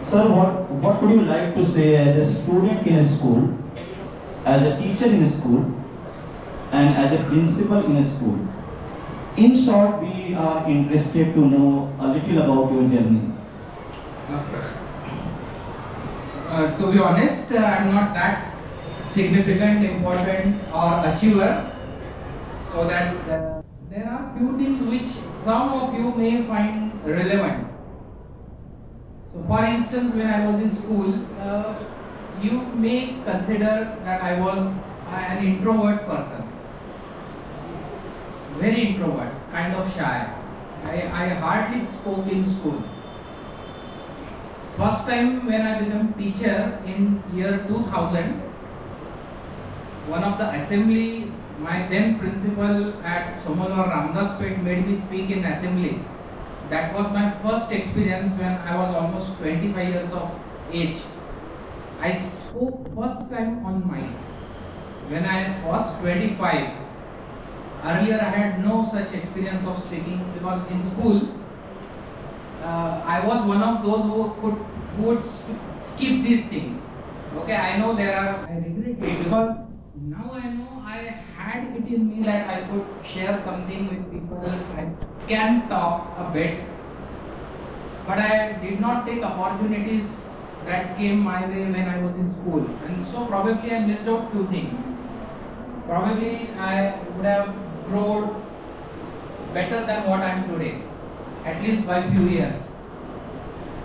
Sir, what would you like to say as a student in a school, as a teacher in a school, and as a principal in a school? In short, we are interested to know a little about your journey. Okay. To be honest, I'm not that significant, important, or achiever. So that there are few things which some of you may find relevant. So, for instance, when I was in school, you may consider that I was an introvert person, very introvert, kind of shy. I hardly spoke in school. First time when I became teacher in year 2000, one of the assembly, my then principal at Somalwar Ramdaspet made me speak in assembly. That was my first experience when I was almost 25 years of age. I spoke first time on mic when I was 25. Earlier I had no such experience of speaking because in school I was one of those who would skip these things. Okay, I know I regret it because now I know I had it in me that I could share something with people, I can talk a bit, but I did not take opportunities that came my way when I was in school, and so probably I missed out few things. Probably I would have grown better than what I am today, at least by few years.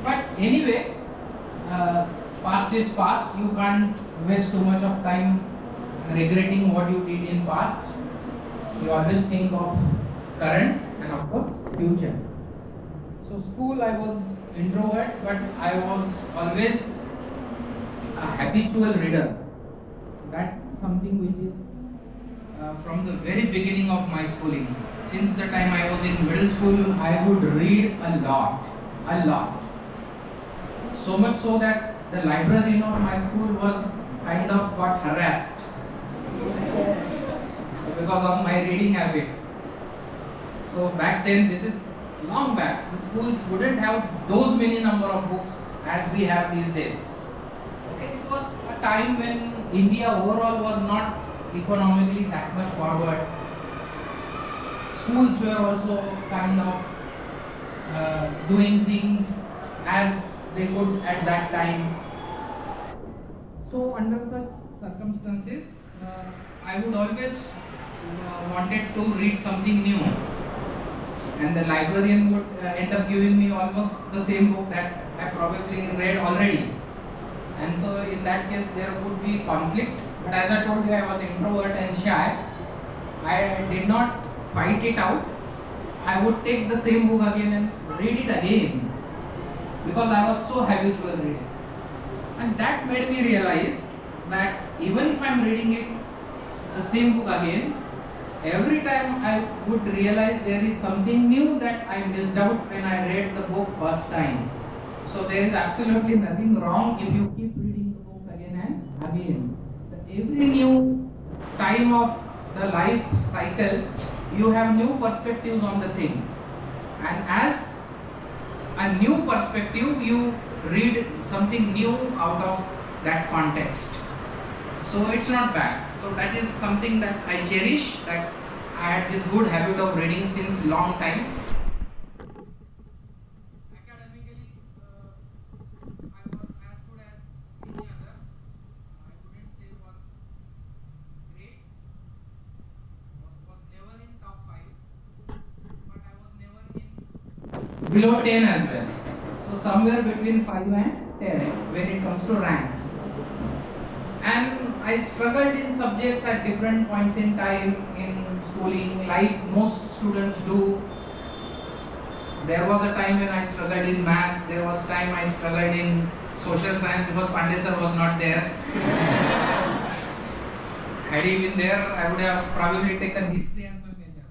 But anyway, past is past. You can't waste too much of time regretting what you did in past. You always think of current and of course future. So school I was introvert, but I was always a habitual reader. That's something which is from the very beginning of my schooling. Since the time I was in middle school, I would read a lot. So much so that the librarian of my school was kind of got harassed because of my reading habit. So back then, this is long back, the schools wouldn't have those many number of books as we have these days. Okay, it was a time when India overall was not economically that much forward. Schools were also kind of doing things as they could at that time. So under such circumstances, I would always wanted to read something new, and the librarian would end up giving me almost the same book that I probably read already, and so in that case there would be conflict. But as I told you, I was introvert and shy. I did not fight it out. I would take the same book again and read it again because I was so habitual reading, and that made me realize that even if I am reading it the same book again, every time I would realize there is something new that I missed out when I read the book first time. So there is absolutely nothing wrong if you keep reading the books again and again. Every new time of the life cycle, you have new perspectives on the things, and as a new perspective, you read something new out of that context. So it's not bad. So that is something that I cherish, that I had this good habit of reading since long time. Academically, I was as good as any other. I wouldn't say was great. Was never in top 5, but I was never in below 10 as well. So somewhere between 5 and 10 when it comes to ranks. And I struggled in subjects at different points in time in schooling, like most students do. There was a time when I struggled in maths, there was a time I struggled in social science because Pandey sir was not there. Had he been there, I would have probably taken history as my major.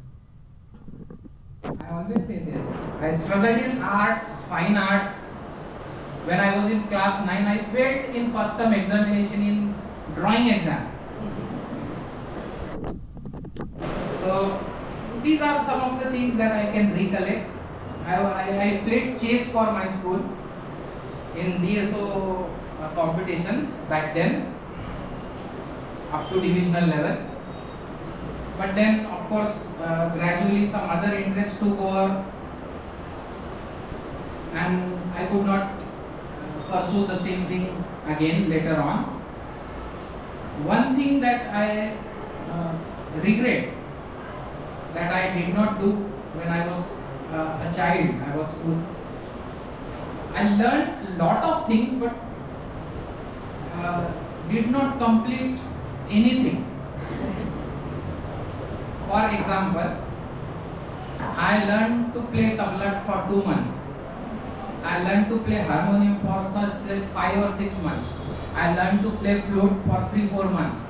I always say this. I struggled in arts, fine arts. When I was in class 9, I failed in first term examination in drawing exam. So these are some of the things that I can recollect. I played chess for my school. in DSO competitions back then, up to divisional level. But then, of course, gradually some other interests took over, and I could not pursue the same thing again later on. One thing that I regret that I did not do when I was a child, I learned a lot of things, but did not complete anything. For example, I learned to play tabla for 2 months. I learned to play harmonium for 5 or 6 months. I learned to play flute for 3-4 months.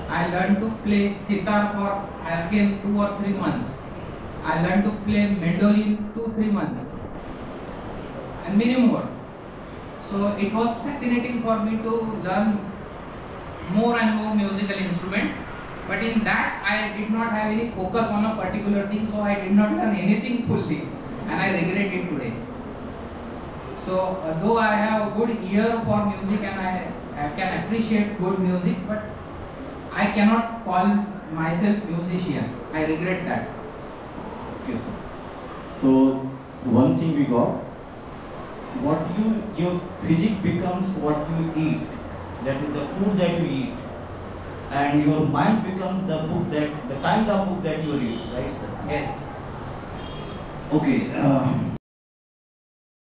I learned to play sitar for again 2 or 3 months. I learned to play mandolin 2-3 months, and many more. So it was fascinating for me to learn more and more musical instrument. But in that I did not have any focus on a particular thing, so I did not learn anything fully, and I regret it today. So though I have a good ear for music and I can appreciate good music, but I cannot call myself musician. I regret that. Okay, sir. So one thing we got, your physique becomes what you eat. That is the food that you eat, and your mind becomes the kind of book that you read, right, sir? Yes. Okay.